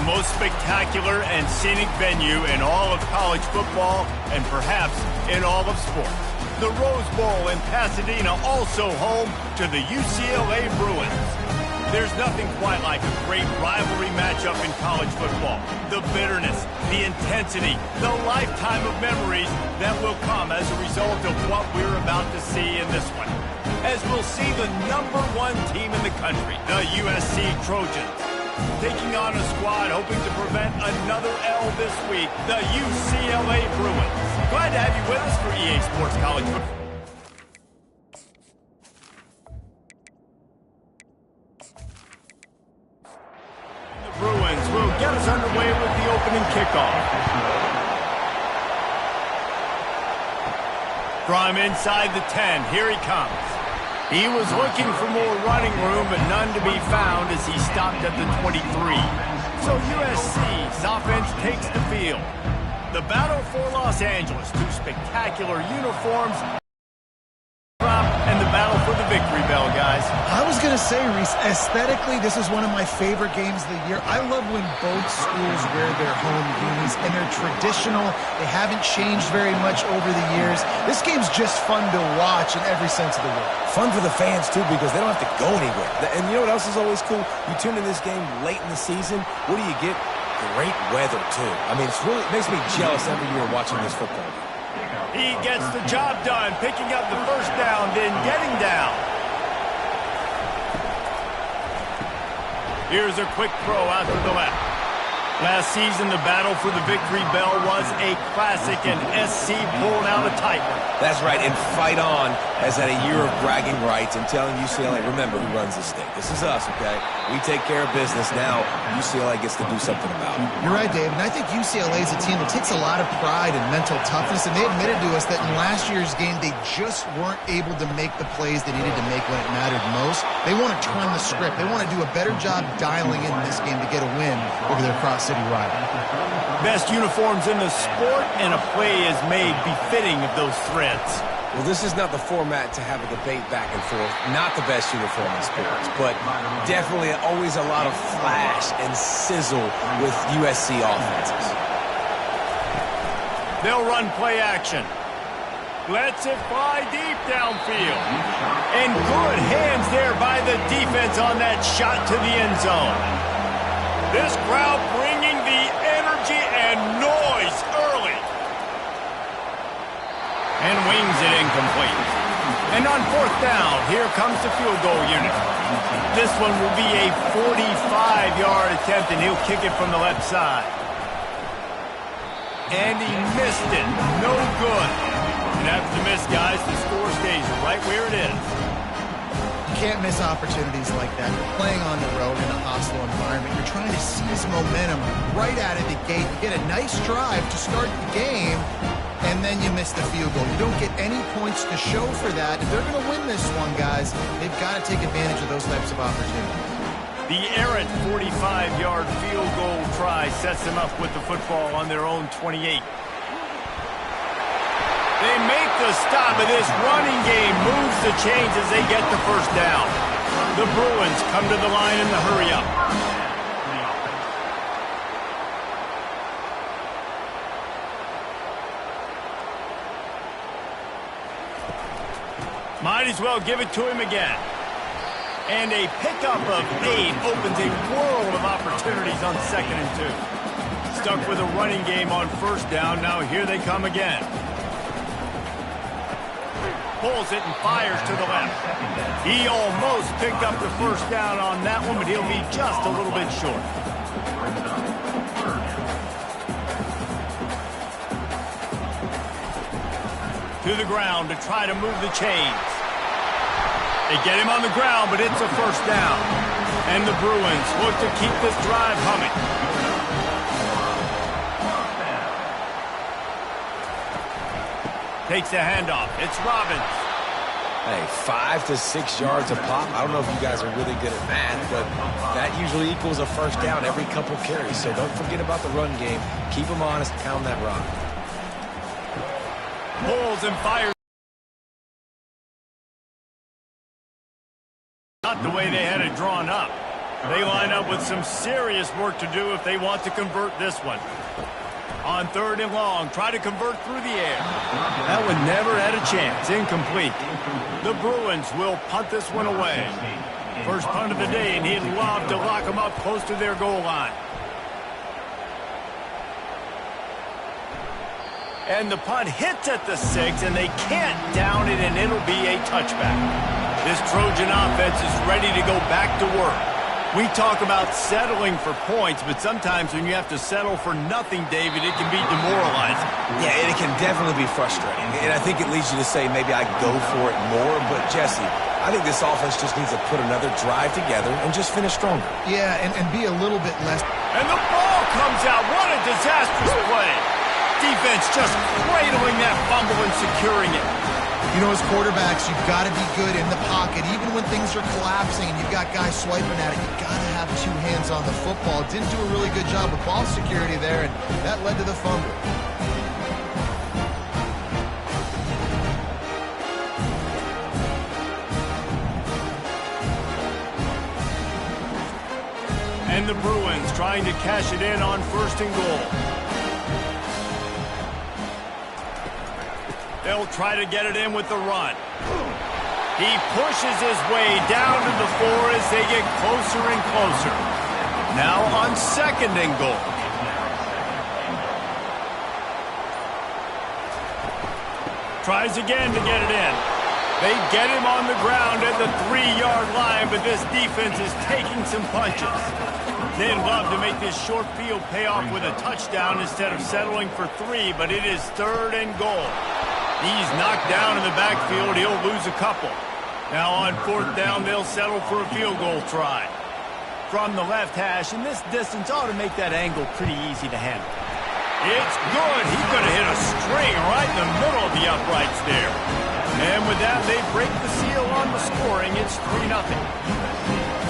The most spectacular and scenic venue in all of college football and perhaps in all of sports. The Rose Bowl in Pasadena, also home to the UCLA Bruins. There's nothing quite like a great rivalry matchup in college football. The bitterness, the intensity, the lifetime of memories that will come as a result of what we're about to see in this one. As we'll see the #1 team in the country, the USC Trojans, taking on a squad hoping to prevent another L this week, the UCLA Bruins. Glad to have you with us for EA Sports College Football. The Bruins will get us underway with the opening kickoff. From inside the 10, here he comes. He was looking for more running room, but none to be found as he stopped at the 23. So USC's offense takes the field. The battle for Los Angeles, two spectacular uniforms, and the battle for the victory bell, guys. I was going to say, Reese, aesthetically, this is one of my favorite games of the year. I love when both schools wear their home unis, and they're traditional. They haven't changed very much over the years. This game's just fun to watch in every sense of the word. Fun for the fans, too, because they don't have to go anywhere. And you know what else is always cool? You tune in this game late in the season, what do you get? Great weather, too. I mean, it makes me jealous every year watching this football game. He gets the job done, picking up the first down, then getting down. Here's a quick throw out to the left. Last season, the battle for the victory bell was a classic, and SC pulled out a tight one. That's right, and Fight On has had a year of bragging rights and telling UCLA, remember who runs this thing. This is us, okay? We take care of business. Now, UCLA gets to do something about it. You're right, Dave, and I think UCLA is a team that takes a lot of pride and mental toughness, and they admitted to us that in last year's game, they just weren't able to make the plays they needed to make when it mattered most. They want to turn the script. They want to do a better job dialing in this game to get a win over their cross-city rival. Best uniforms in the sport, and a play is made befitting of those threads. Well, this is not the format to have a debate back and forth. Not the best uniform in sports, but definitely always a lot of flash and sizzle with USC offenses. They'll run play action. Lets it fly deep downfield. And good hands there by the defense on that shot to the end zone. This crowd bringing the energy and noise early. And wings it incomplete. And on fourth down, here comes the field goal unit. This one will be a 45-yard attempt, and he'll kick it from the left side. And he missed it. No good. And after the miss, guys, the score stays right where it is. You can't miss opportunities like that. You're playing on the road in a hostile environment. You're trying to seize momentum right out of the gate. You get a nice drive to start the game, and then you miss the field goal. You don't get any points to show for that. If they're going to win this one, guys, they've got to take advantage of those types of opportunities. The errant 45-yard field goal try sets them up with the football on their own 28. They make the stop, and this running game moves the chains as they get the first down. The Bruins come to the line in the hurry-up. Might as well give it to him again. And a pickup of 8 opens a world of opportunities on 2nd and 2. Stuck with a running game on first down. Now here they come again. Pulls it and fires to the left. He almost picked up the first down on that one, but he'll be just a little bit short. To the ground to try to move the chains. They get him on the ground, but it's a first down. And the Bruins look to keep this drive humming. Takes the handoff. It's Robbins. Hey, 5 to 6 yards a pop. I don't know if you guys are really good at math, but that usually equals a first down every couple carries. So don't forget about the run game. Keep them honest. Pound that rock. Pulls and fires. Not the way they had it drawn up. They line up with some serious work to do if they want to convert this one. On 3rd and long, try to convert through the air. That one never had a chance. Incomplete. The Bruins will punt this one away. First punt of the day, and he'd love to lock them up close to their goal line. And the punt hits at the 6, and they can't down it, and it'll be a touchback. This Trojan offense is ready to go back to work. We talk about settling for points, but sometimes when you have to settle for nothing, David, it can be demoralizing. Yeah, and it can definitely be frustrating. And I think it leads you to say maybe I go for it more. But, Jesse, I think this offense just needs to put another drive together and just finish stronger. Yeah, and be a little bit less. And the ball comes out. What a disastrous play. Defense just cradling that fumble and securing it. You know, as quarterbacks, you've got to be good in the pocket. Even when things are collapsing and you've got guys swiping at it, you've got to have 2 hands on the football. Didn't do a really good job with ball security there, and that led to the fumble. And the Bruins trying to cash it in on 1st and goal. They'll try to get it in with the run. He pushes his way down to the 4 as they get closer and closer. Now on 2nd and goal. Tries again to get it in. They get him on the ground at the 3-yard line, but this defense is taking some punches. They'd love to make this short field pay off with a touchdown instead of settling for 3, but it is 3rd and goal. He's knocked down in the backfield. He'll lose a couple. Now on 4th down, they'll settle for a field goal try. From the left hash, and this distance ought to make that angle pretty easy to handle. It's good. He could have hit a string right in the middle of the uprights there. And with that, they break the seal on the scoring. It's 3-0.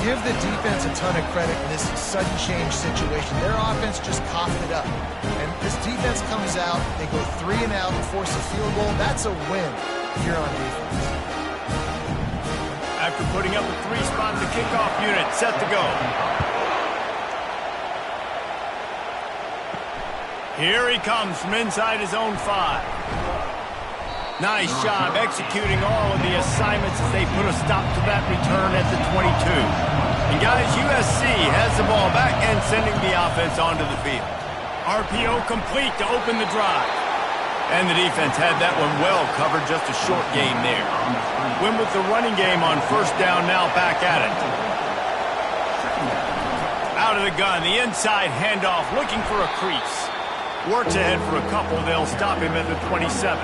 Give the defense a ton of credit in this sudden change situation. Their offense just coughed it up. And this defense comes out, they go 3 and out and force a field goal. That's a win here on defense. After putting up a 3-spot, the kickoff unit set to go. Here he comes from inside his own 5. Nice job executing all of the assignments as they put a stop to that return at the 22. And guys, USC has the ball back and sending the offense onto the field. RPO complete to open the drive. And the defense had that one well covered, just a short game there. Win with the running game on 1st down, now back at it. Out of the gun, the inside handoff, looking for a crease. Works ahead for a couple, they'll stop him at the 27.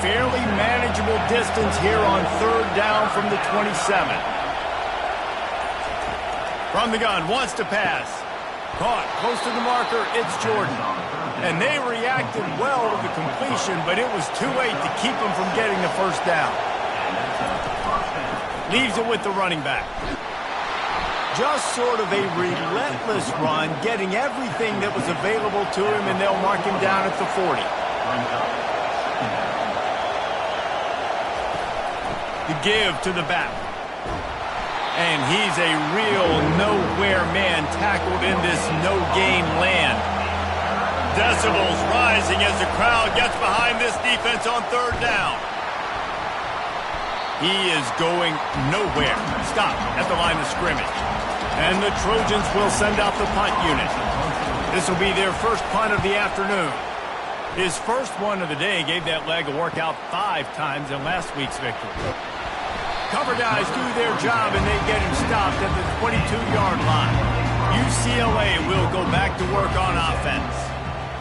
Fairly manageable distance here on 3rd down from the 27. From the gun, wants to pass. Caught, close to the marker, it's Jordan. And they reacted well to the completion, but it was too late to keep them from getting the 1st down. Leaves it with the running back. Just sort of a relentless run, getting everything that was available to him, and they'll mark him down at the 40. The give to the back. And he's a real nowhere man tackled in this no-gain land. Decibels rising as the crowd gets behind this defense on 3rd down. He is going nowhere. Stop at the line of scrimmage. And the Trojans will send out the punt unit. This will be their first punt of the afternoon. His first one of the day gave that leg a workout 5 times in last week's victory. Cover guys do their job, and they get him stopped at the 22-yard line. UCLA will go back to work on offense.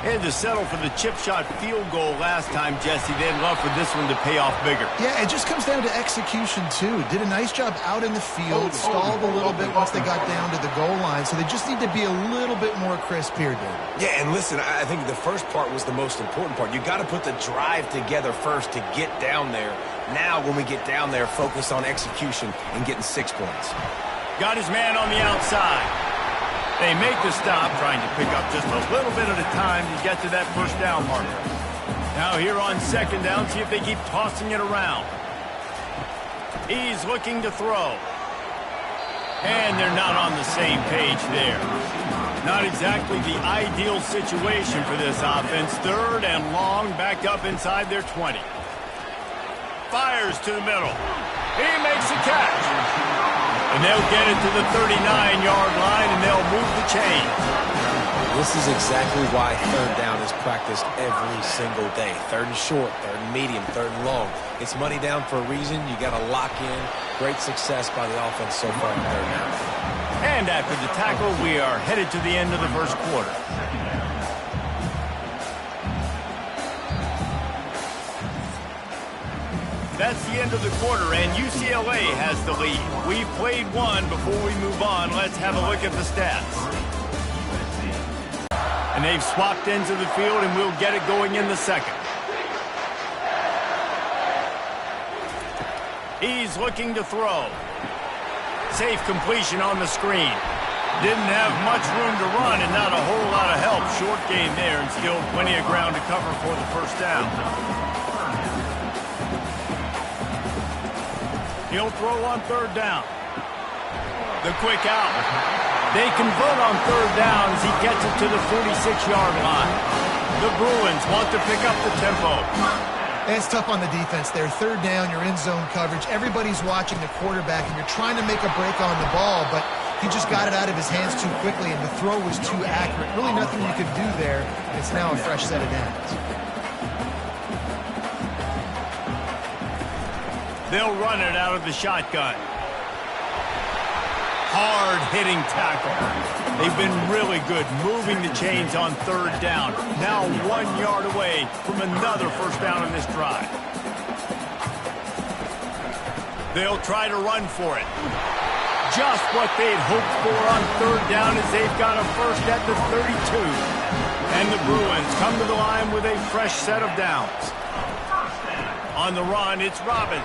Had to settle for the chip shot field goal last time, Jesse. They'd love for this one to pay off bigger. Yeah, it just comes down to execution, too. Did a nice job out in the field, stalled a little bit once they got down to the goal line, so they just need to be a little bit more crisp here, David. Yeah, and listen, I think the first part was the most important part. You got to put the drive together first to get down there. Now, when we get down there, focus on execution and getting 6 points. Got his man on the outside. They make the stop, trying to pick up just a little bit at a time to get to that 1st down marker. Now here on 2nd down, see if they keep tossing it around. He's looking to throw. And they're not on the same page there. Not exactly the ideal situation for this offense. 3rd and long, back up inside their 20. Fires to the middle. He makes a catch. And they'll get it to the 39-yard line, and they'll move the chains. This is exactly why 3rd down is practiced every single day. 3rd and short, 3rd and medium, 3rd and long. It's money down for a reason. You got to lock in. Great success by the offense so far in 3rd down. And after the tackle, we are headed to the end of the first quarter. That's the end of the quarter, and UCLA has the lead. We've played one. Before we move on, let's have a look at the stats. And they've swapped ends of the field, and we'll get it going in the second. He's looking to throw. Safe completion on the screen. Didn't have much room to run and not a whole lot of help. Short game there and still plenty of ground to cover for the first down. He'll throw on 3rd down. The quick out. They convert on 3rd down as he gets it to the 46-yard line. The Bruins want to pick up the tempo. And it's tough on the defense there. 3rd down, you're in zone coverage. Everybody's watching the quarterback, and you're trying to make a break on the ball, but he just got it out of his hands too quickly, and the throw was too accurate. Really nothing you could do there. It's now a fresh set of downs. They'll run it out of the shotgun. Hard-hitting tackle. They've been really good moving the chains on 3rd down. Now 1 yard away from another first down in this drive. They'll try to run for it. Just what they'd hoped for on 3rd down as they've got a first at the 32. And the Bruins come to the line with a fresh set of downs. On the run, it's Robbins.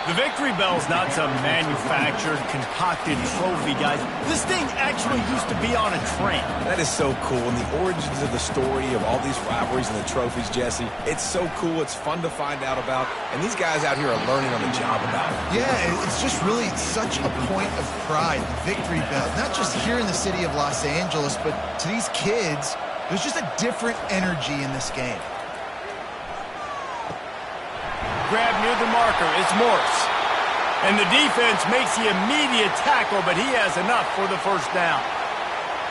The victory bell's not some manufactured, concocted trophy, guys. This thing actually used to be on a train. That is so cool, and the origins of the story of all these rivalries and the trophies, Jesse, it's so cool. It's fun to find out about, and these guys out here are learning on the job about it. Yeah, it's just really such a point of pride, the victory bell. Not just here in the city of Los Angeles, but to these kids, there's just a different energy in this game. Grab near the marker, it's Morse. And the defense makes the immediate tackle, but he has enough for the first down.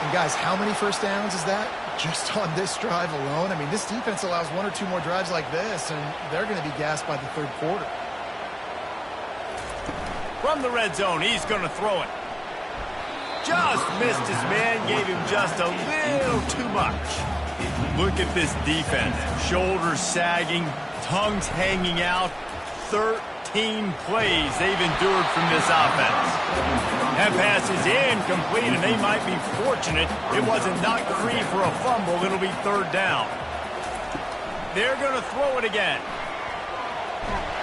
And guys, how many first downs is that? Just on this drive alone? I mean, this defense allows 1 or 2 more drives like this, and they're going to be gassed by the 3rd quarter. From the red zone, he's going to throw it. Just missed his man, gave him just a little too much. Look at this defense. Shoulders sagging, tongues hanging out. 13 plays they've endured from this offense. That pass is incomplete, and they might be fortunate it wasn't knocked free for a fumble. It'll be 3rd down. They're going to throw it again.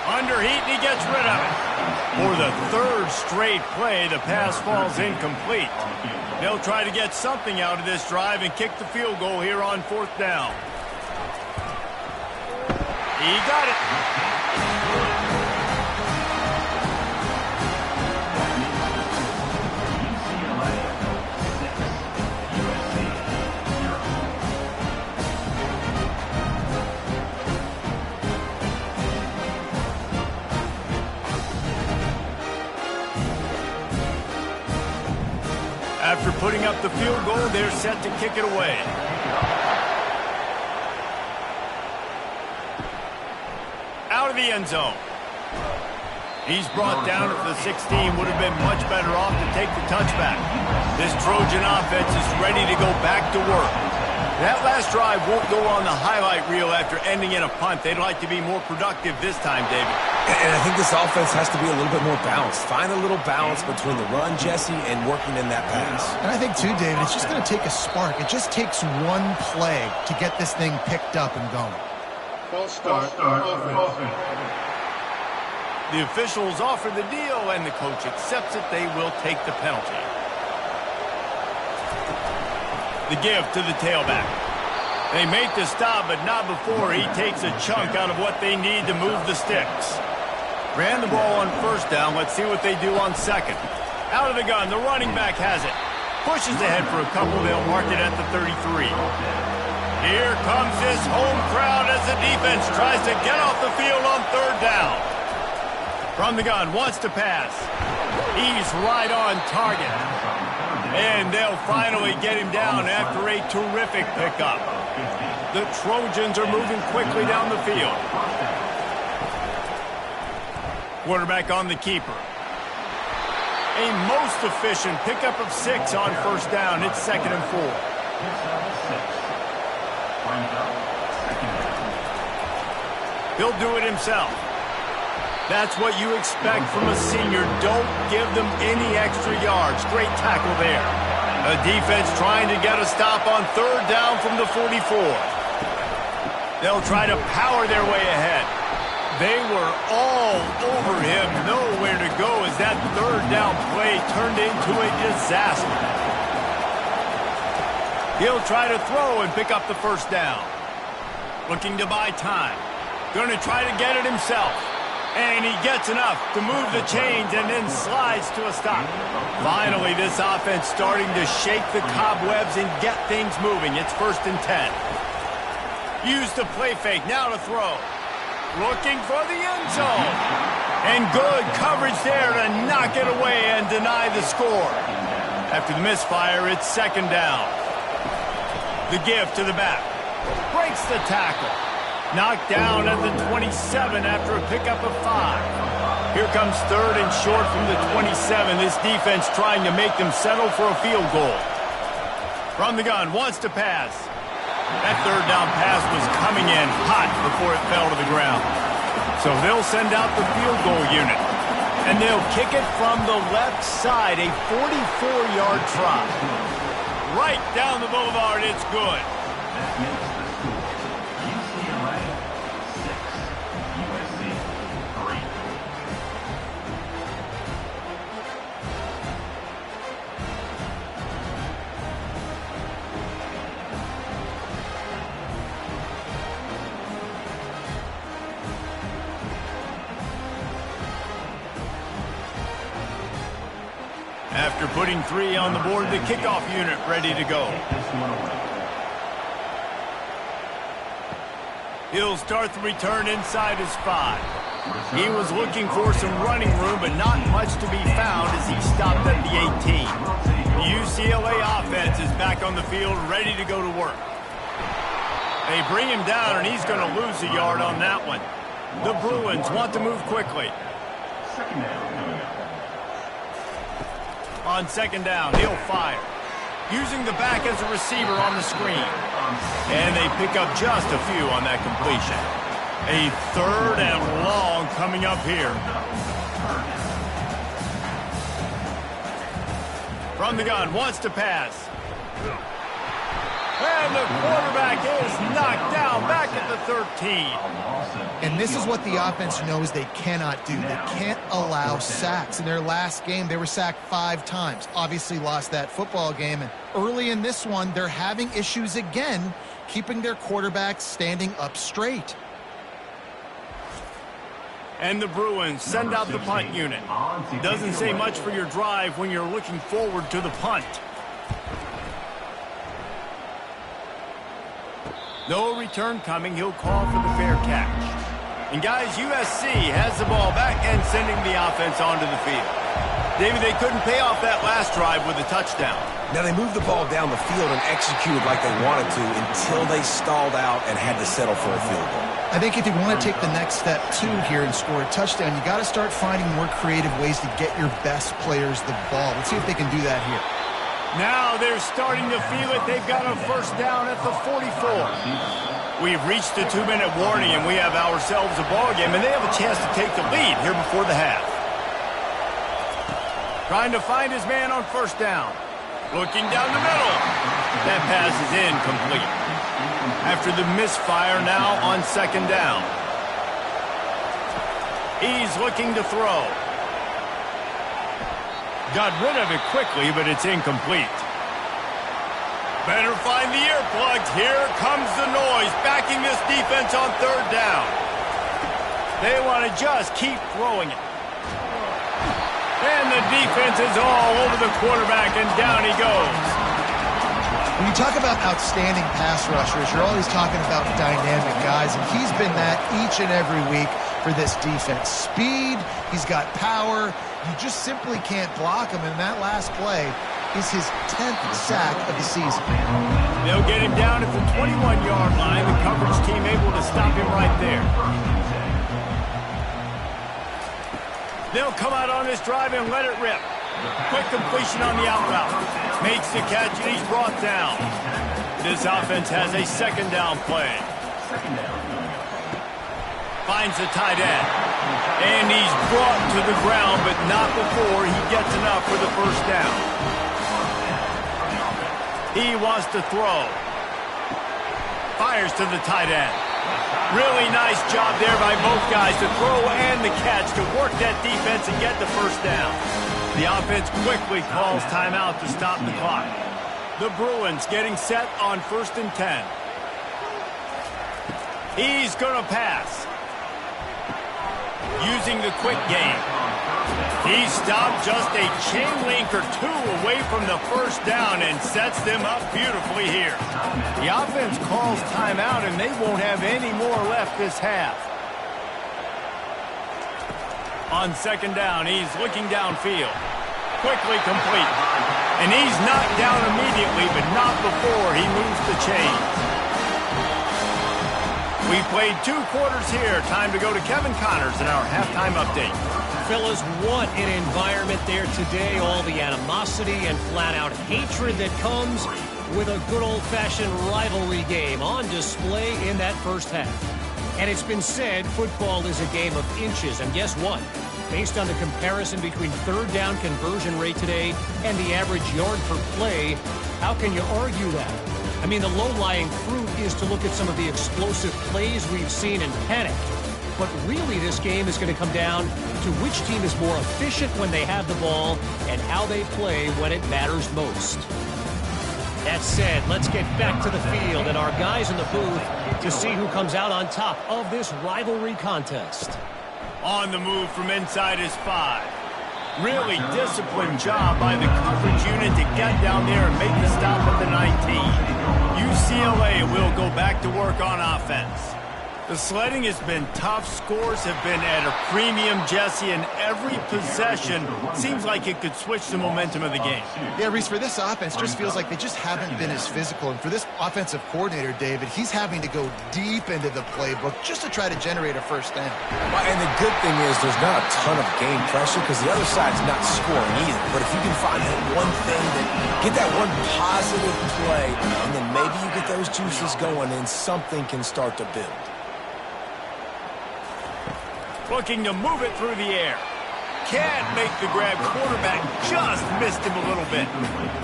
Under heat, and he gets rid of it. For the 3rd straight play, the pass falls incomplete. They'll try to get something out of this drive and kick the field goal here on 4th down. He got it. After putting up the field goal, they're set to kick it away. Out of the end zone. He's brought down at the 16. Would have been much better off to take the touchback. This Trojan offense is ready to go back to work. That last drive won't go on the highlight reel after ending in a punt. They'd like to be more productive this time, David. And I think this offense has to be a little bit more balanced. Find a little balance between the run, Jesse, and working in that pass. And I think, too, David, it's just going to take a spark. It just takes one play to get this thing picked up and going. False start. Offense. The officials offer the deal, and the coach accepts it. They will take the penalty. The give to the tailback. They make the stop, but not before he takes a chunk out of what they need to move the sticks. Ran the ball on 1st down. Let's see what they do on 2nd. Out of the gun, the running back has it. Pushes ahead for a couple. They'll mark it at the 33. Here comes this home crowd as the defense tries to get off the field on third down. From the gun, wants to pass. He's right on target. And they'll finally get him down after a terrific pickup. The Trojans are moving quickly down the field. Quarterback on the keeper. A most efficient pickup of 6 on first down. It's 2nd and 4. He'll do it himself. That's what you expect from a senior. Don't give them any extra yards. Great tackle there. A defense trying to get a stop on third down from the 44. They'll try to power their way ahead. They were all over him, nowhere to go as that third down play turned into a disaster. He'll try to throw and pick up the first down. Looking to buy time. Going to try to get it himself. And he gets enough to move the chains and then slides to a stop. Finally, this offense starting to shake the cobwebs and get things moving. It's 1st and 10. Use the play fake, now to throw. Looking for the end zone. And good coverage there to knock it away and deny the score. After the misfire, it's 2nd down. The give to the back. Breaks the tackle. Knocked down at the 27 after a pickup of 5. Here comes 3rd and short from the 27. This defense trying to make them settle for a field goal. From the gun, wants to pass. That third down pass was coming in hot before it fell to the ground. So they'll send out the field goal unit. And they'll kick it from the left side, a 44-yard try. Right down the boulevard, it's good. That makes the score UCLA 6, USC 3. After putting 3 on the board, the kickoff unit ready to go. He'll start the return inside his 5. He was looking for some running room, but not much to be found as he stopped at the 18. The UCLA offense is back on the field, ready to go to work. They bring him down, and he's going to lose a yard on that one. The Bruins want to move quickly. Second down. On 2nd down, he'll fire. Using the back as a receiver on the screen. And they pick up just a few on that completion. A 3rd and long coming up here. From the gun, wants to pass. And the quarterback is knocked down back at the 13. And this is what the offense knows they cannot do. They can't allow sacks. In their last game, they were sacked 5 times. Obviously lost that football game. And early in this one, they're having issues again, keeping their quarterback standing up straight. And the Bruins send out the punt unit. Doesn't say much for your drive when you're looking forward to the punt. No return coming. He'll call for the fair catch. And guys, USC has the ball back and sending the offense onto the field. David, they couldn't pay off that last drive with a touchdown. Now, they moved the ball down the field and executed like they wanted to until they stalled out and had to settle for a field goal. I think if you want to take the next step, too, here and score a touchdown, you got to start finding more creative ways to get your best players the ball. Let's see if they can do that here. Now they're starting to feel it. They've got a first down at the 44. We've reached the 2-minute warning, and we have ourselves a ball game, and they have a chance to take the lead here before the half. Trying to find his man on first down. Looking down the middle. That pass is incomplete. After the misfire, now on 2nd down. He's looking to throw. Got rid of it quickly, but it's incomplete. Better find the earplugs. Here comes the noise, backing this defense on 3rd down. They want to just keep throwing it. And the defense is all over the quarterback, and down he goes. When you talk about outstanding pass rushers, you're always talking about dynamic guys, and he's been that each and every week for this defense. Speed, he's got power. You just simply can't block him, and that last play is his 10th sack of the season. They'll get him down at the 21-yard line. The coverage team able to stop him right there. They'll come out on this drive and let it rip. Quick completion on the out route. Makes the catch, and he's brought down. This offense has a second down play. Finds the tight end. And he's brought to the ground, but not before he gets enough for the first down. He wants to throw. Fires to the tight end. Really nice job there by both guys to throw and the catch to work that defense and get the first down. The offense quickly calls timeout to stop the clock. The Bruins getting set on 1st and 10. He's going to pass. Using the quick game. He stopped just a chain link or two away from the first down and sets them up beautifully here. The offense calls timeout, and they won't have any more left this half. On 2nd down, he's looking downfield. Quickly complete. And he's knocked down immediately, but not before he moves the chains. We played 2 quarters here. Time to go to Kevin Connors in our halftime update. Fellas, what an environment there today. All the animosity and flat-out hatred that comes with a good old-fashioned rivalry game on display in that first half. And it's been said football is a game of inches. And guess what? Based on the comparison between third down conversion rate today and the average yard per play, how can you argue that? I mean, the low-lying fruit is to look at some of the explosive plays we've seen and panic. But really, this game is going to come down to which team is more efficient when they have the ball and how they play when it matters most. That said, let's get back to the field and our guys in the booth to see who comes out on top of this rivalry contest. On the move from inside his 5. Really disciplined job by the coverage unit to get down there and make the stop at the 19. UCLA will go back to work on offense. The sledding has been tough. Scores have been at a premium, Jesse, and every possession seems like it could switch the momentum of the game. Yeah, Reese, for this offense, just feels like they just haven't been as physical. And for this offensive coordinator, David, he's having to go deep into the playbook just to try to generate a first down. Well, and the good thing is there's not a ton of game pressure because the other side's not scoring either. But if you can find that one thing, get that one positive play, and then maybe you get those juices going and something can start to build. Looking to move it through the air. Can't make the grab. Quarterback just missed him a little bit.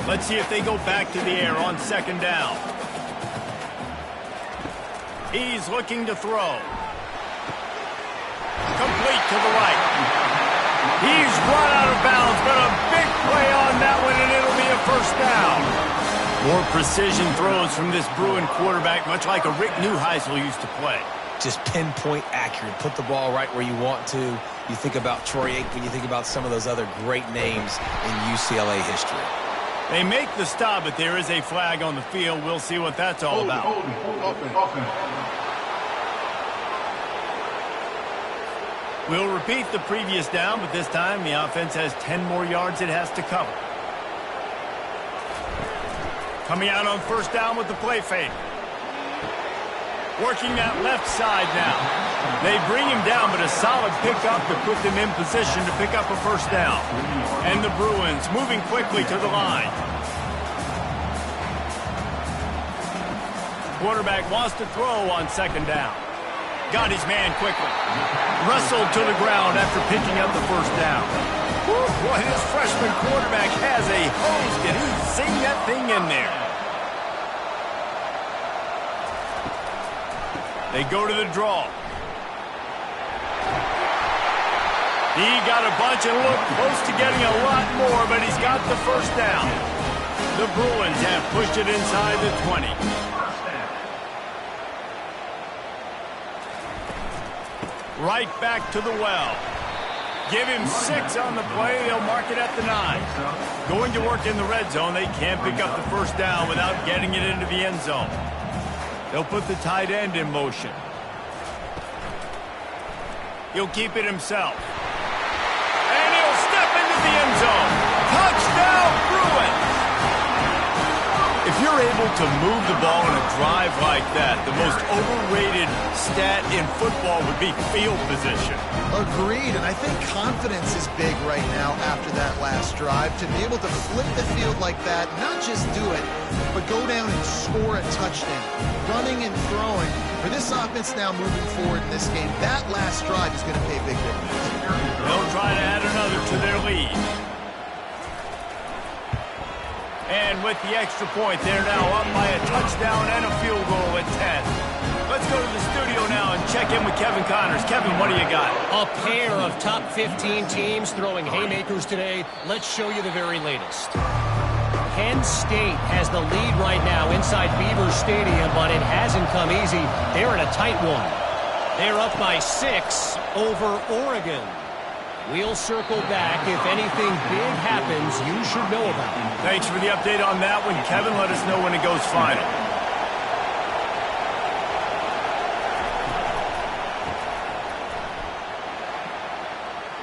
Let's see if they go back to the air on 2nd down. He's looking to throw. Complete to the right. He's run out of bounds, but a big play on that one, and it'll be a first down. More precision throws from this Bruin quarterback, much like a Rick Neuheisel used to play. Just pinpoint accurate. Put the ball right where you want to. You think about Troy Aikman, you think about some of those other great names in UCLA history. They make the stop, but there is a flag on the field. We'll see what that's all about. We'll repeat the previous down, but this time the offense has 10 more yards it has to cover. Coming out on 1st down with the play fake. Working that left side now. They bring him down, but a solid pickup to put them in position to pick up a first down. And the Bruins moving quickly to the line. Quarterback wants to throw on 2nd down. Got his man quickly. Wrestled to the ground after picking up the first down. Woo, boy, this freshman quarterback has a hose. Did he sing that thing in there? They go to the draw. He got a bunch and looked close to getting a lot more, but he's got the first down. The Bruins have pushed it inside the 20. Right back to the well. Give him 6 on the play. They'll mark it at the 9. Going to work in the red zone. They can't pick up the first down without getting it into the end zone. They'll put the tight end in motion. He'll keep it himself. And he'll step into the end zone. Touchdown, Bruins! If you're able to move the ball in a drive like that, the most overrated stat in football would be field position. Agreed, and I think confidence is big right now after that last drive. To be able to flip the field like that, not just do it, but go down and score a touchdown. Running and throwing. For this offense now moving forward in this game, that last drive is going to pay big dividends. They'll try to add another to their lead. And with the extra point, they're now up by a touchdown and a field goal at 10. Let's go to the studio now and check in with Kevin Connors. Kevin, what do you got? A pair of top 15 teams throwing haymakers today. Let's show you the very latest. Penn State has the lead right now inside Beaver Stadium, but it hasn't come easy. They're in a tight one. They're up by 6 over Oregon. We'll circle back. If anything big happens, you should know about it. Thanks for the update on that one, Kevin. Let us know when it goes final.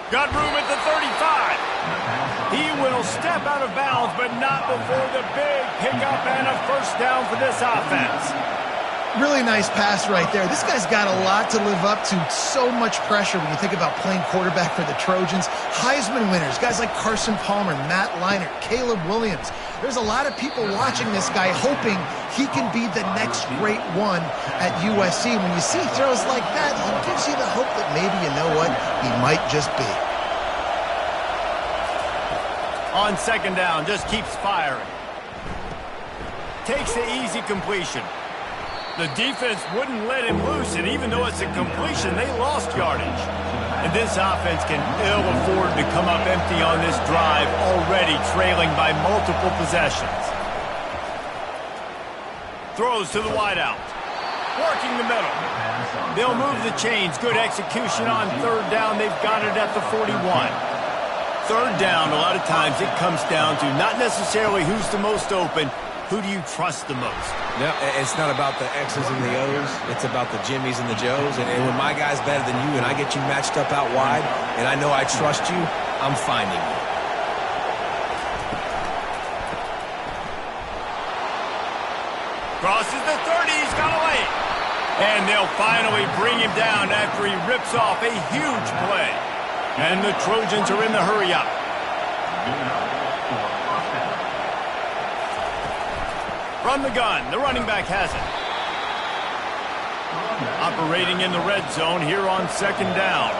Got room at the 35. He will step out of bounds, but not before the big pickup and a first down for this offense. Really nice pass right there. This guy's got a lot to live up to. So much pressure when you think about playing quarterback for the Trojans. Heisman winners, guys like Carson Palmer, Matt Leinart, Caleb Williams. There's a lot of people watching this guy hoping he can be the next great one at USC. When you see throws like that, it gives you the hope that maybe, you know what, he might just be. On second down, just keeps firing. Takes the easy completion. The defense wouldn't let him loose, and even though it's a completion, they lost yardage. And this offense can ill afford to come up empty on this drive, already trailing by multiple possessions. Throws to the wideout. Working the middle. They'll move the chains. Good execution on third down. They've got it at the 41. Third down, a lot of times it comes down to not necessarily who's the most open, who do you trust the most? No, it's not about the X's and the O's. It's about the Jimmies and the Joes. And when my guy's better than you and I get you matched up out wide and I know I trust you, I'm finding you. Crosses the 30, he's got a lane. And they'll finally bring him down after he rips off a huge play. And the Trojans are in the hurry-up. From the gun, the running back has it. Operating in the red zone here on second down.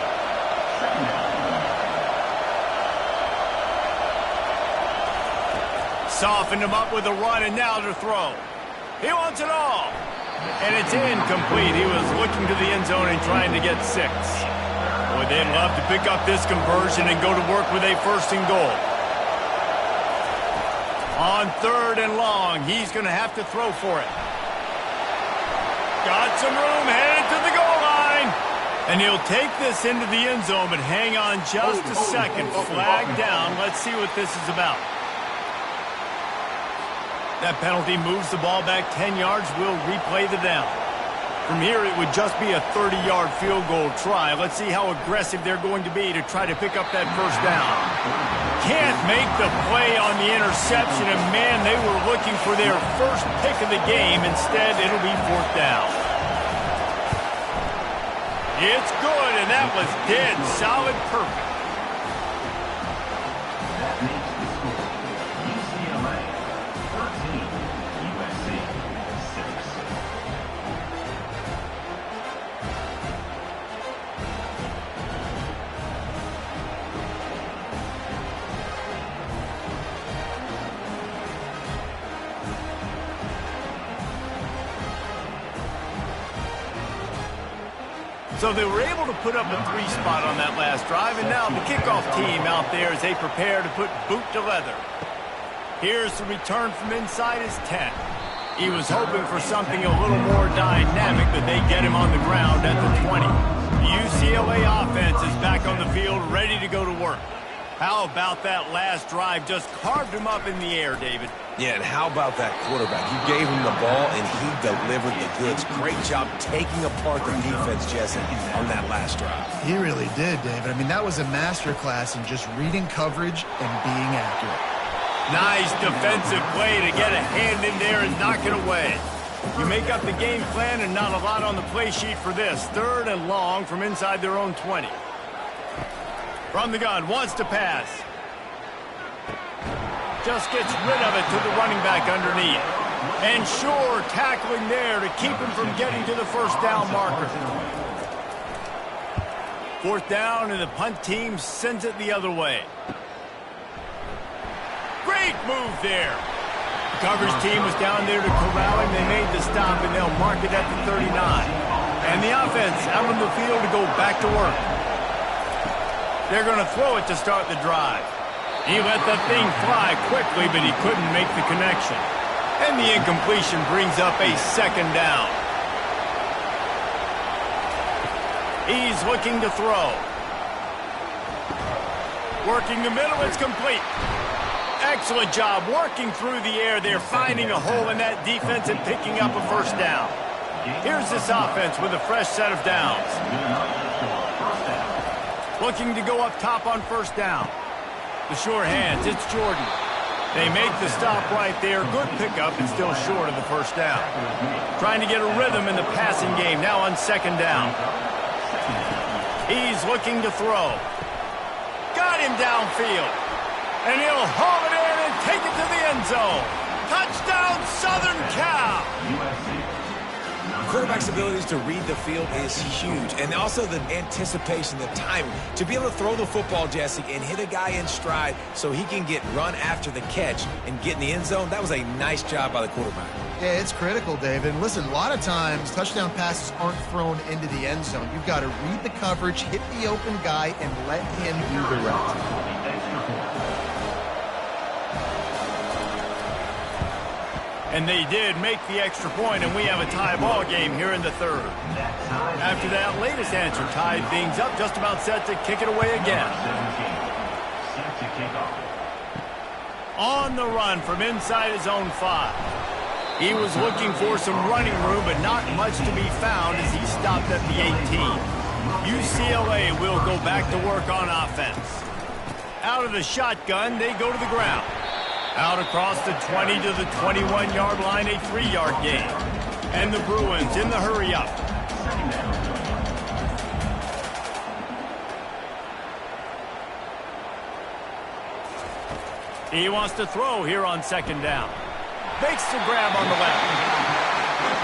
Softened him up with a run, and now to throw. He wants it all. And it's incomplete. He was looking to the end zone and trying to get 6. Boy, they'd love to pick up this conversion and go to work with a first and goal. On third and long, he's going to have to throw for it. Got some room, headed to the goal line. And he'll take this into the end zone, but hang on just a second. Flag down. Let's see what this is about. That penalty moves the ball back 10 yards. We'll replay the down. From here, it would just be a 30-yard field goal try. Let's see how aggressive they're going to be to try to pick up that first down. Can't make the play on the interception, and man, they were looking for their first pick of the game. Instead, it'll be fourth down. It's good, and that was dead solid perfect. That makes the score UCLA 13, USC 6. So they were able to put up a 3 spot on that last drive, and now the kickoff team out there as they prepare to put boot to leather. Here's the return from inside his 10. He was hoping for something a little more dynamic, but they get him on the ground at the 20. The UCLA offense is back on the field, ready to go to work. How about that last drive? Just carved him up in the air, David. Yeah, and how about that quarterback? You gave him the ball, and he delivered the goods. Great job taking apart the defense, Jesse, on that last drive. He really did, David. I mean, that was a masterclass in just reading coverage and being accurate. Nice defensive play to get a hand in there and knock it away. You make up the game plan and not a lot on the play sheet for this. 3rd and long from inside their own 20. From the gun, wants to pass. Just gets rid of it to the running back underneath. And sure, tackling there to keep him from getting to the first down marker. 4th down, and the punt team sends it the other way. Great move there. The coverage team was down there to corral him. They made the stop, and they'll mark it at the 39. And the offense out on the field to go back to work. They're going to throw it to start the drive. He let that thing fly quickly, but he couldn't make the connection. And the incompletion brings up a 2nd down. He's looking to throw. Working the middle, it's complete. Excellent job working through the air there, finding a hole in that defense and picking up a 1st down. Here's this offense with a fresh set of downs. Looking to go up top on 1st down. The sure hands, it's Jordan. They make the stop right there. Good pickup and still short of the 1st down. Trying to get a rhythm in the passing game now on 2nd down. He's looking to throw. Got him downfield. And he'll haul it in and take it to the end zone. Touchdown, Southern Cal! Quarterback's abilities to read the field is huge, and also the anticipation, the timing. To be able to throw the football, Jesse, and hit a guy in stride so he can get run after the catch and get in the end zone, that was a nice job by the quarterback. Yeah, it's critical, David. And listen, a lot of times, touchdown passes aren't thrown into the end zone. You've got to read the coverage, hit the open guy, and let him do the rest. And they did make the extra point, and we have a tie ball game here in the 3rd. After that latest answer tied things up, just about set to kick it away again. On the run from inside his own 5. He was looking for some running room, but not much to be found as he stopped at the 18. UCLA will go back to work on offense. Out of the shotgun, they go to the ground. Out across the 20 to the 21-yard line, a 3-yard gain. And the Bruins in the hurry-up. He wants to throw here on 2nd down. Makes the grab on the left.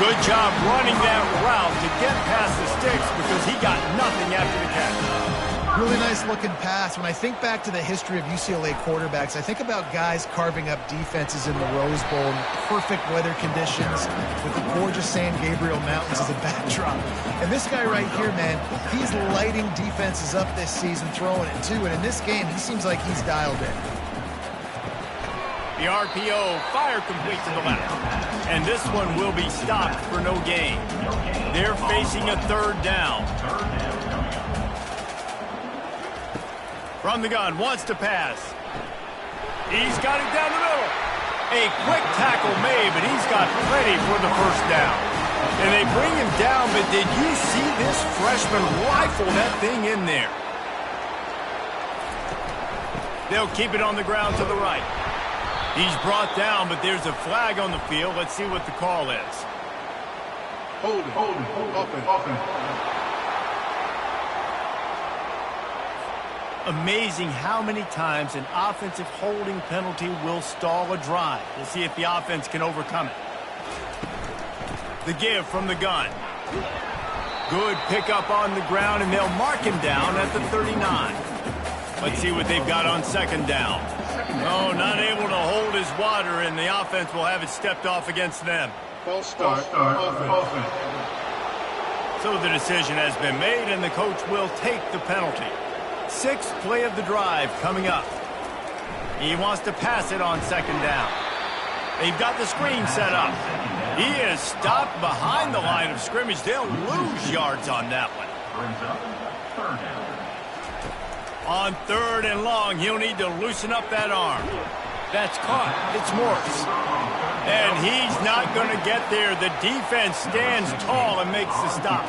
Good job running that route to get past the sticks because he got nothing after the catch. Really nice looking pass. When I think back to the history of UCLA quarterbacks, I think about guys carving up defenses in the Rose Bowl in perfect weather conditions with the gorgeous San Gabriel Mountains as a backdrop. And this guy right here, man, he's lighting defenses up this season, throwing it too. And in this game, he seems like he's dialed in. The RPO, fire complete to the left. And this one will be stopped for no gain. They're facing a 3rd down. From the gun, wants to pass. He's got it down the middle. A quick tackle made, but he's got plenty for the 1st down. And they bring him down, but did you see this freshman rifle that thing in there? They'll keep it on the ground to the right. He's brought down, but there's a flag on the field. Let's see what the call is. Holding, offense. Amazing how many times an offensive holding penalty will stall a drive. We'll see if the offense can overcome it. The give from the gun. Good pickup on the ground, and they'll mark him down at the 39. Let's see what they've got on 2nd down. Oh, not able to hold his water, and the offense will have it stepped off against them. False start, offense. So the decision has been made, and the coach will take the penalty. 6th play of the drive coming up. He wants to pass it on 2nd down. They've got the screen set up. He is stopped behind the line of scrimmage. They'll lose yards on that one. brings up third down. On 3rd and long, he'll need to loosen up that arm. That's caught. It's Morris. And he's not going to get there. The defense stands tall and makes the stop.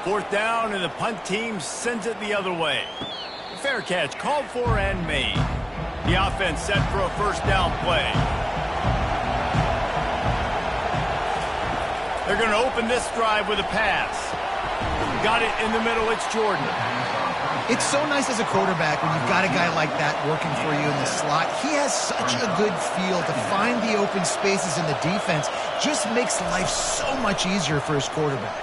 4th down, and the punt team sends it the other way. Fair catch called for and made. The offense set for a 1st down play. They're going to open this drive with a pass. Got it in the middle. It's Jordan. It's so nice as a quarterback when you've got a guy like that working for you in the slot. He has such a good feel to find the open spaces in the defense. Just makes life so much easier for his quarterback.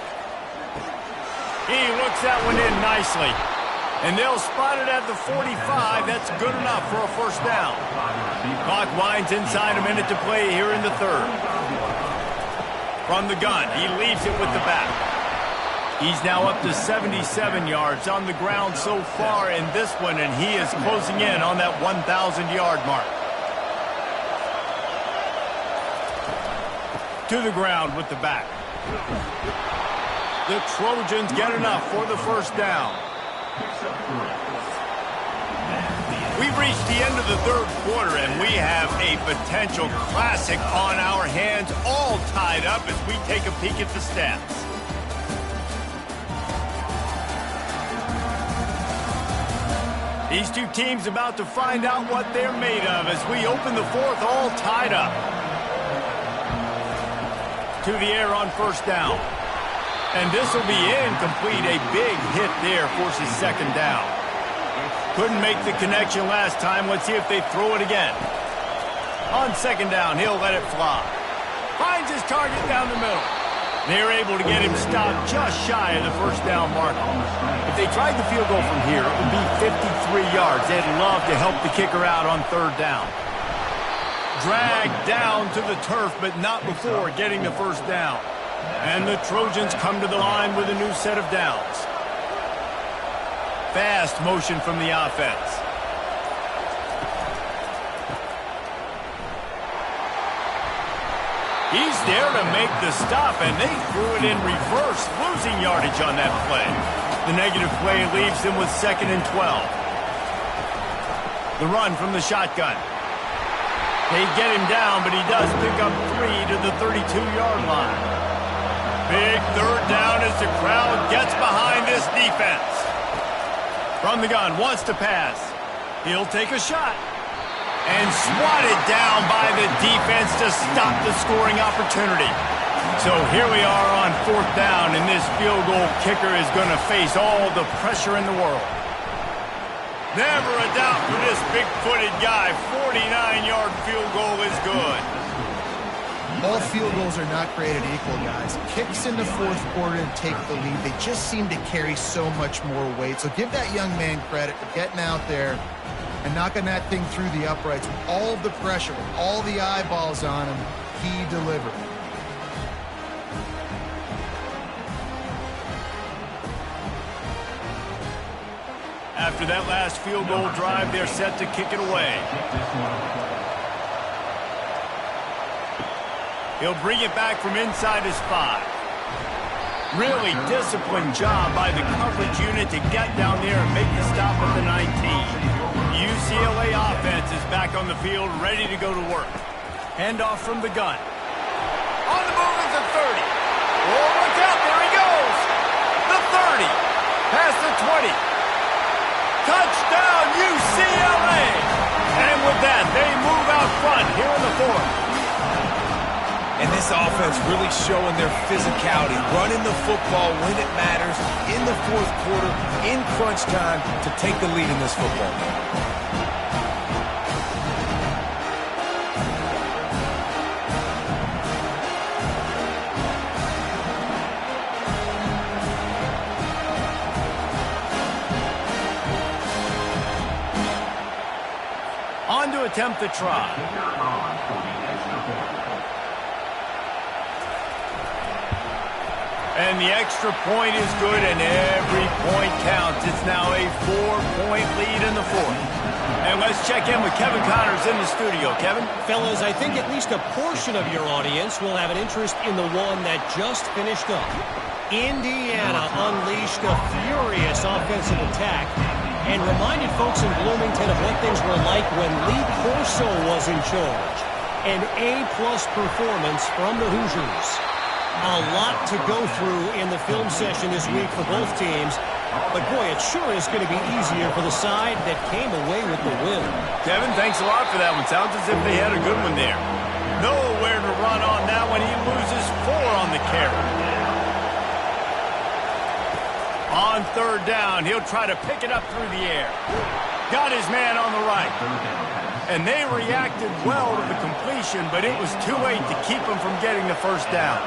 He looks that one in nicely. And they'll spot it at the 45. That's good enough for a 1st down. Clock winds inside a minute to play here in the 3rd. From the gun, he leaves it with the back. He's now up to 77 yards on the ground so far in this one, and he is closing in on that 1,000-yard mark. To the ground with the back. The Trojans get enough for the 1st down. We've reached the end of the 3rd quarter, and we have a potential classic on our hands, all tied up as we take a peek at the stats. These two teams about to find out what they're made of as we open the 4th, all tied up. To the air on 1st down. And this will be incomplete. A big hit there forces 2nd down. Couldn't make the connection last time. Let's see if they throw it again. On 2nd down, he'll let it fly. Finds his target down the middle. They're able to get him stopped just shy of the 1st down mark. If they tried the field goal from here, it would be 53 yards. They'd love to help the kicker out on 3rd down. Dragged down to the turf, but not before getting the 1st down. And the Trojans come to the line with a new set of downs. Fast motion from the offense. He's there to make the stop, and they threw it in reverse, losing yardage on that play. The negative play leaves them with 2nd and 12. The run from the shotgun. They get him down, but he does pick up 3 to the 32-yard line. Big 3rd down as the crowd gets behind this defense. From the gun, wants to pass. He'll take a shot. And swatted down by the defense to stop the scoring opportunity. So here we are on 4th down, and this field goal kicker is going to face all the pressure in the world. Never a doubt for this big-footed guy. 49-yard field goal is good. All field goals are not created equal, guys. Kicks in the 4th quarter and take the lead. They just seem to carry so much more weight. So give that young man credit for getting out there and knocking that thing through the uprights with all of the pressure, with all the eyeballs on him. He delivered. After that last field goal drive, they're set to kick it away. He'll bring it back from inside his 5. Really disciplined job by the coverage unit to get down there and make the stop at the 19. UCLA offense is back on the field, ready to go to work. Handoff from the gun. On the move is the 30. Oh, look out, there he goes. The 30. Past the 20. Touchdown, UCLA. And with that, they move out front here in the 4th. And this offense really showing their physicality, running the football when it matters, in the 4th quarter, in crunch time, to take the lead in this football game. On to attempt the try. And the extra point is good, and every point counts. It's now a 4-point lead in the 4th. And let's check in with Kevin Connors in the studio. Kevin? Fellas, I think at least a portion of your audience will have an interest in the one that just finished up. Indiana unleashed a furious offensive attack and reminded folks in Bloomington of what things were like when Lee Corso was in charge. An A-plus performance from the Hoosiers. A lot to go through in the film session this week for both teams. But, boy, it sure is going to be easier for the side that came away with the win. Kevin, thanks a lot for that one. Sounds as if they had a good one there. Nowhere to run on that one. He loses 4 on the carry. On third down, he'll try to pick it up through the air. Got his man on the right. And they reacted well to the completion, but it was too late to keep him from getting the first down.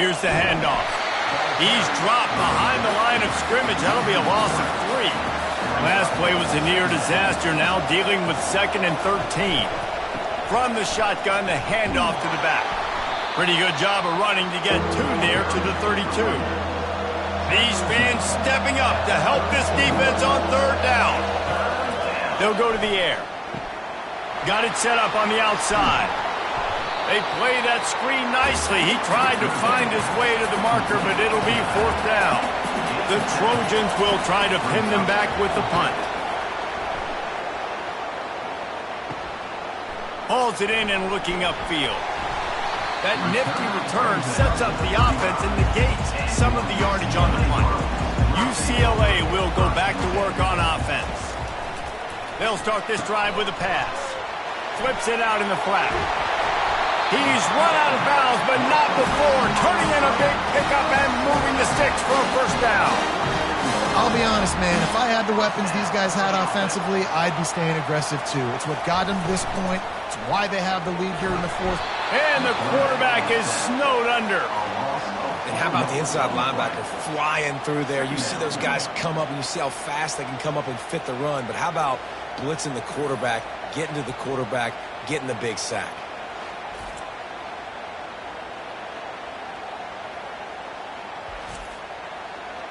Here's the handoff. He's dropped behind the line of scrimmage. That'll be a loss of 3. Last play was a near disaster. Now dealing with 2nd and 13. From the shotgun, the handoff to the back. Pretty good job of running to get 2 there to the 32. These fans stepping up to help this defense on third down. They'll go to the air. Got it set up on the outside. They play that screen nicely. He tried to find his way to the marker, but it'll be 4th down. The Trojans will try to pin them back with the punt. Hauls it in and looking upfield. That nifty return sets up the offense and negates some of the yardage on the punt. UCLA will go back to work on offense. They'll start this drive with a pass. Flips it out in the flat. He's run out of bounds, but not before turning in a big pickup and moving the sticks for a first down. I'll be honest, man. If I had the weapons these guys had offensively, I'd be staying aggressive too. It's what got them to this point. It's why they have the lead here in the 4th. And the quarterback is snowed under. And how about the inside linebacker flying through there? You see those guys come up, and you see how fast they can come up and fit the run. But how about blitzing the quarterback, getting to the quarterback, getting the big sack?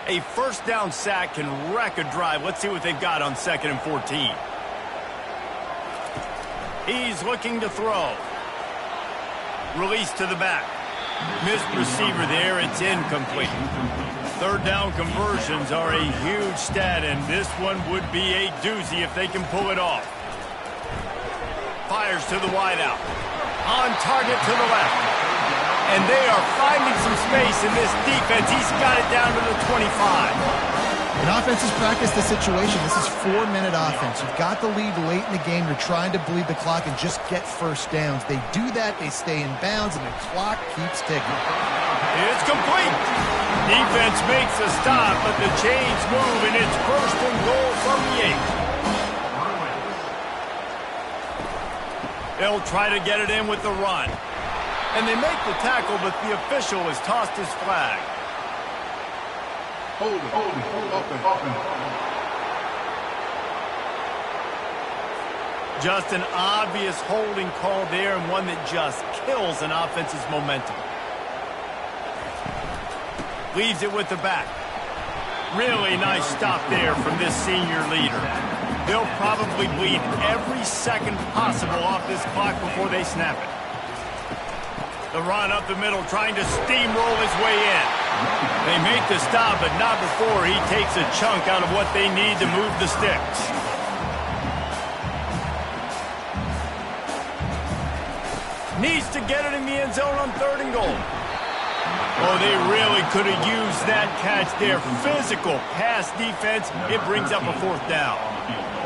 A first down sack can wreck a drive. Let's see what they've got on 2nd and 14. He's looking to throw. Release to the back. Missed receiver there. It's incomplete. Third down conversions are a huge stat, and this one would be a doozy if they can pull it off. Fires to the wideout. On target to the left. And they are finding some space in this defense. He's got it down to the 25. An offense has practiced the situation. This is 4-minute offense. You've got the lead late in the game. You're trying to bleed the clock and just get first downs. They do that. They stay in bounds, and the clock keeps ticking. It's complete. Defense makes a stop, but the chains move, and it's 1st and goal from the 8. They'll try to get it in with the run. And they make the tackle, but the official has tossed his flag. Hold it, open. Just an obvious holding call there, and one that just kills an offense's momentum. Leaves it with the back. Really nice stop there from this senior leader. They'll probably bleed every second possible off this clock before they snap it. The run up the middle, trying to steamroll his way in. They make the stop, but not before he takes a chunk out of what they need to move the sticks. Needs to get it in the end zone on 3rd and goal. Oh, they really could have used that catch there. Physical pass defense. It brings up a 4th down.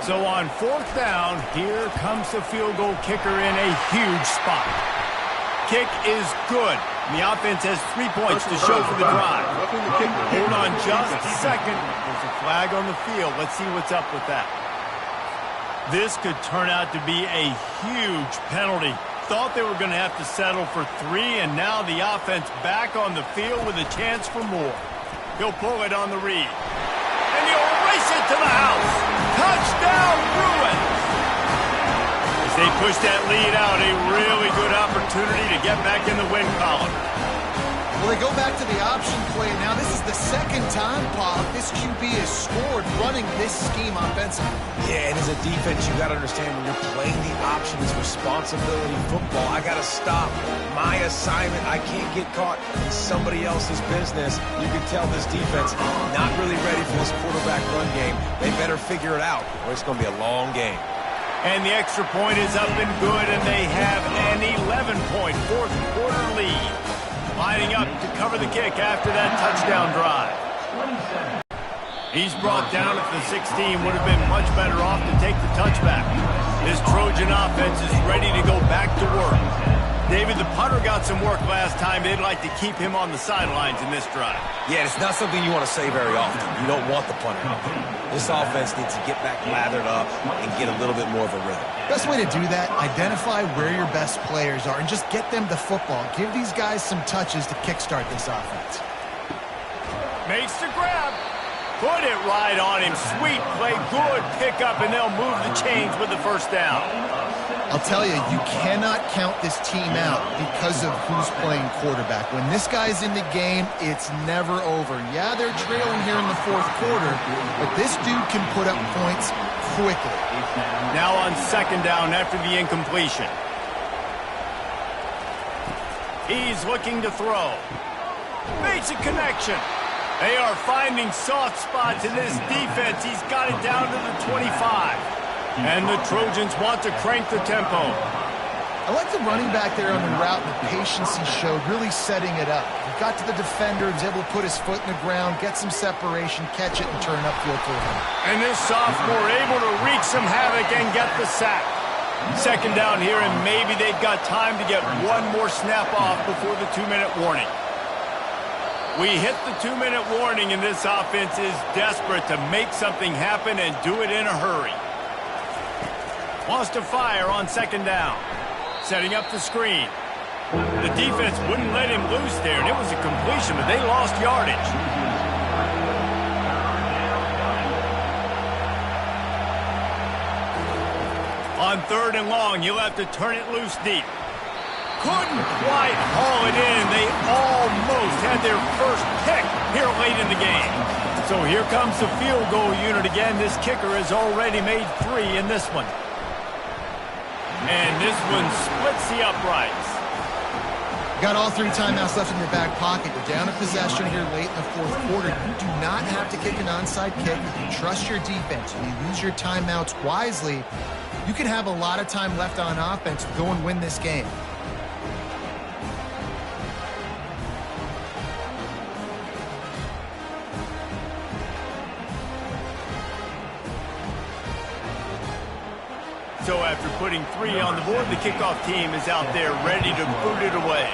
So on 4th down, here comes the field goal kicker in a huge spot. Kick is good. The offense has 3 points to show for the drive. Hold on just a second. There's a flag on the field. Let's see what's up with that. This could turn out to be a huge penalty. Thought they were going to have to settle for 3, and now the offense back on the field with a chance for more. He'll pull it on the read. And he'll race it to the house. Touchdown, Bruins! They push that lead out, a really good opportunity to get back in the win column. Well, they go back to the option play. Now this is the second time, Paul, this QB has scored running this scheme offensively. Yeah, and as a defense, you got to understand when you're playing the option is responsibility football. I got to stop my assignment. I can't get caught in somebody else's business. You can tell this defense not really ready for this quarterback run game. They better figure it out, or it's going to be a long game. And the extra point is up and good, and they have an 11-point fourth quarter lead. Lining up to cover the kick after that touchdown drive. He's brought down at the 16. Would have been much better off to take the touchback. This Trojan offense is ready to go back to work. David, the punter got some work last time. They'd like to keep him on the sidelines in this drive. Yeah, it's not something you want to say very often. You don't want the punter out there. This offense needs to get back lathered up and get a little bit more of a rhythm. Best way to do that, identify where your best players are and just get them the football. Give these guys some touches to kickstart this offense. Makes the grab. Put it right on him. Sweet play, good pickup, and they'll move the chains with the first down. I'll tell you, you cannot count this team out because of who's playing quarterback. When this guy's in the game, it's never over. Yeah, they're trailing here in the fourth quarter, but this dude can put up points quickly. Now on second down after the incompletion. He's looking to throw. Makes a connection. They are finding soft spots in this defense. He's got it down to the 25. And the Trojans want to crank the tempo. I like the running back there on the route and the patience he showed, really setting it up. He got to the defender, was able to put his foot in the ground, get some separation, catch it, and turn upfield for him. And this sophomore able to wreak some havoc and get the sack. Second down here, and maybe they've got time to get one more snap off before the 2-minute warning. We hit the 2-minute warning, and this offense is desperate to make something happen and do it in a hurry. Wants to fire on second down. Setting up the screen. The defense wouldn't let him loose there, and it was a completion, but they lost yardage. On third and long, you'll have to turn it loose deep. Couldn't quite haul it in. They almost had their first pick here late in the game. So here comes the field goal unit again. This kicker has already made 3 in this one. And this one splits the uprights. Got all 3 timeouts left in your back pocket. You're down a possession here late in the fourth quarter. You do not have to kick an onside kick. You trust your defense. You use your timeouts wisely. You can have a lot of time left on offense to go and win this game. So after putting 3 on the board, the kickoff team is out there ready to boot it away.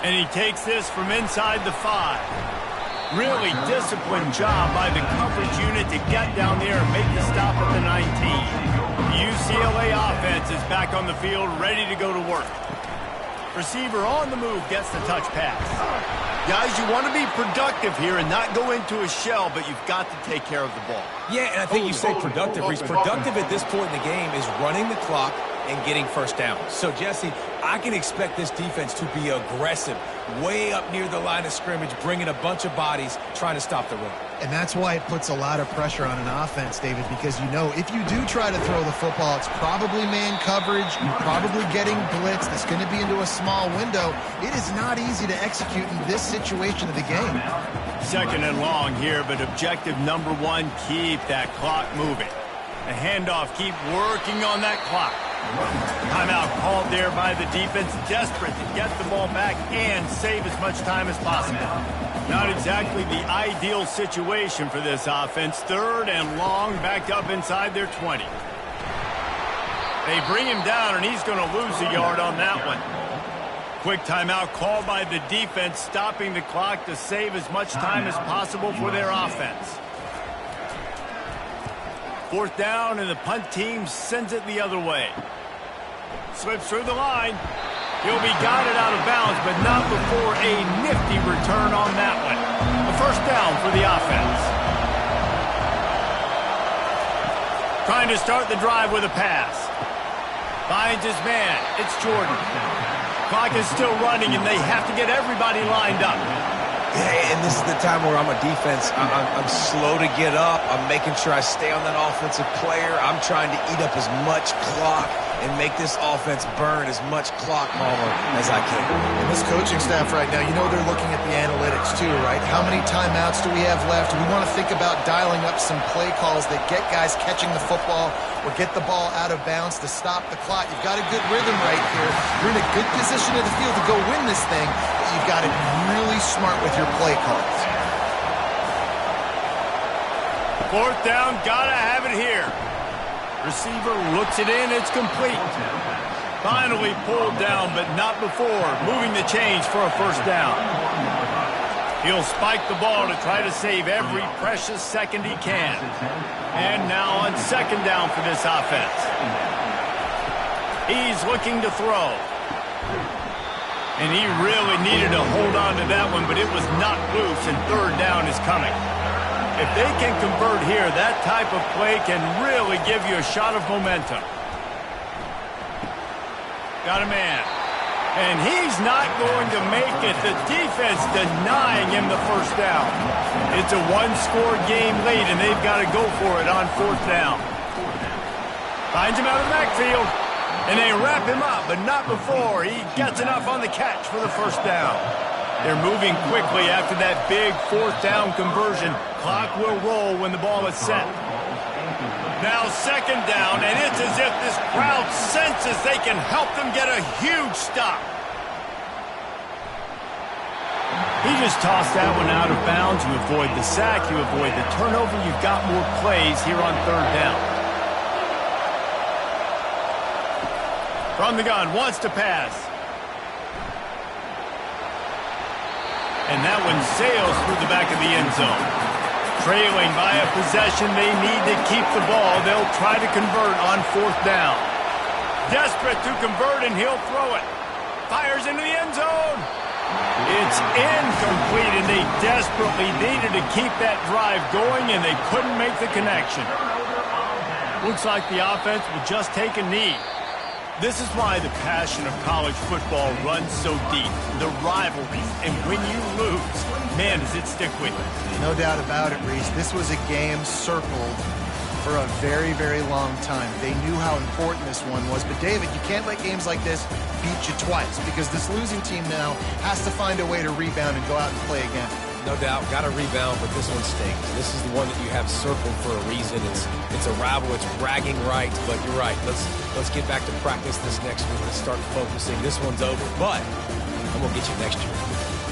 And he takes this from inside the 5. Really disciplined job by the coverage unit to get down there and make the stop at the 19. The UCLA offense is back on the field, ready to go to work. Receiver on the move gets the touch pass. Guys, you want to be productive here and not go into a shell, but you've got to take care of the ball. Yeah, and I think you say productive. He's productive at this point in the game is running the clock and getting first down. So, Jesse, I can expect this defense to be aggressive, way up near the line of scrimmage, bringing a bunch of bodies, trying to stop the run. And that's why it puts a lot of pressure on an offense, David, because you know if you do try to throw the football, it's probably man coverage, you're probably getting blitzed, it's going to be into a small window. It is not easy to execute in this situation of the game. Second and long here, but objective number 1, keep that clock moving. The handoff, keep working on that clock. Timeout called there by the defense, desperate to get the ball back and save as much time as possible. Not exactly the ideal situation for this offense. Third and long, backed up inside their 20. They bring him down, and he's going to lose a yard on that one. Quick timeout called by the defense, stopping the clock to save as much time as possible for their offense. Fourth down, and the punt team sends it the other way. Slips through the line. He'll be guided out of bounds, but not before a nifty return on that one. A first down for the offense. Trying to start the drive with a pass. Finds his man. It's Jordan. Clock is still running, and they have to get everybody lined up. Yeah, and this is the time where I'm a defense. I'm slow to get up. I'm making sure I stay on that offensive player. I'm trying to eat up as much clock and make this offense burn as much clock, Palmer, as I can. And this coaching staff right now, you know they're looking at the analytics too, right? How many timeouts do we have left? We want to think about dialing up some play calls that get guys catching the football or get the ball out of bounds to stop the clock. You've got a good rhythm right here. You're in a good position of the field to go win this thing, but you've got to be really smart with your play calls. 4th down, gotta have it here. Receiver looks it in, it's complete. Finally pulled down, but not before moving the chains for a 1st down. He'll spike the ball to try to save every precious second he can. And now on 2nd down for this offense. He's looking to throw. And he really needed to hold on to that one, but it was knocked loose, and 3rd down is coming. If they can convert here, that type of play can really give you a shot of momentum. Got a man. And he's not going to make it. The defense denying him the 1st down. It's a 1-score game late, and they've got to go for it on 4th down. Finds him out of the backfield. And they wrap him up, but not before he gets enough on the catch for the 1st down. They're moving quickly after that big 4th down conversion. Clock will roll when the ball is set. Now 2nd down, and it's as if this crowd senses they can help them get a huge stop. He just tossed that one out of bounds. You avoid the sack, you avoid the turnover. You've got more plays here on 3rd down. From the gun, wants to pass. And that one sails through the back of the end zone. Trailing by a possession, they need to keep the ball. They'll try to convert on 4th down. Desperate to convert, and he'll throw it. Fires into the end zone. It's incomplete, and they desperately needed to keep that drive going, and they couldn't make the connection. Looks like the offense will just take a knee. This is why the passion of college football runs so deep. The rivalries, and when you lose, man, does it stick with you. No doubt about it, Reese. This was a game circled for a very, very long time. They knew how important this one was. But, David, you can't let games like this beat you twice, because this losing team now has to find a way to rebound and go out and play again. No doubt, got to rebound, but this one stinks. This is the one that you have circled for a reason. It's a rival. It's bragging rights, but you're right. Let's get back to practice this next week. Let's start focusing. This one's over, but I'm going to get you next year.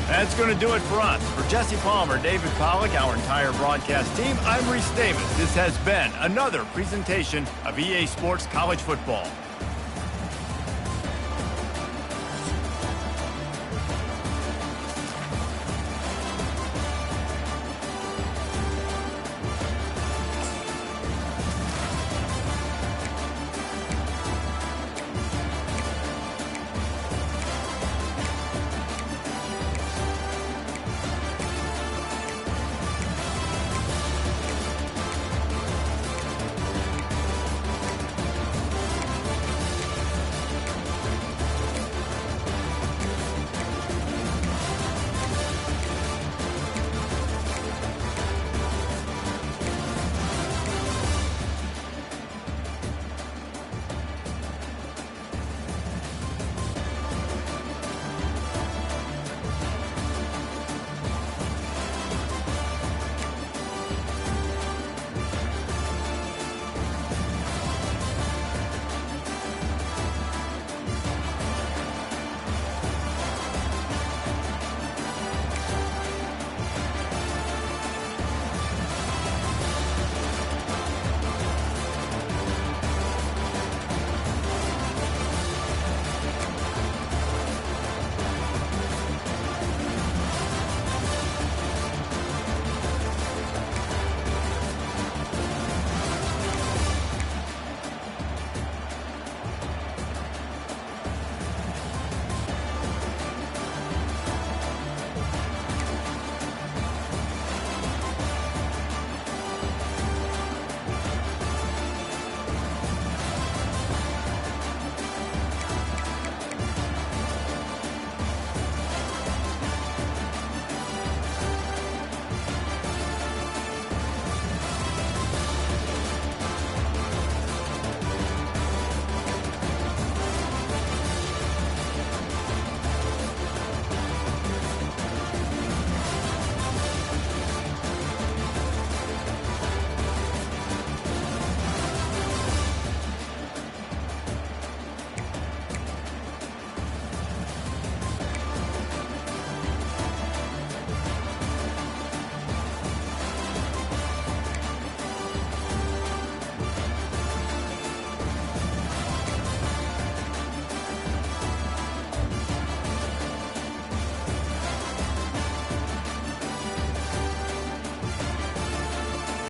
That's going to do it for us. For Jesse Palmer, David Pollack, our entire broadcast team, I'm Reese Davis. This has been another presentation of EA Sports College Football.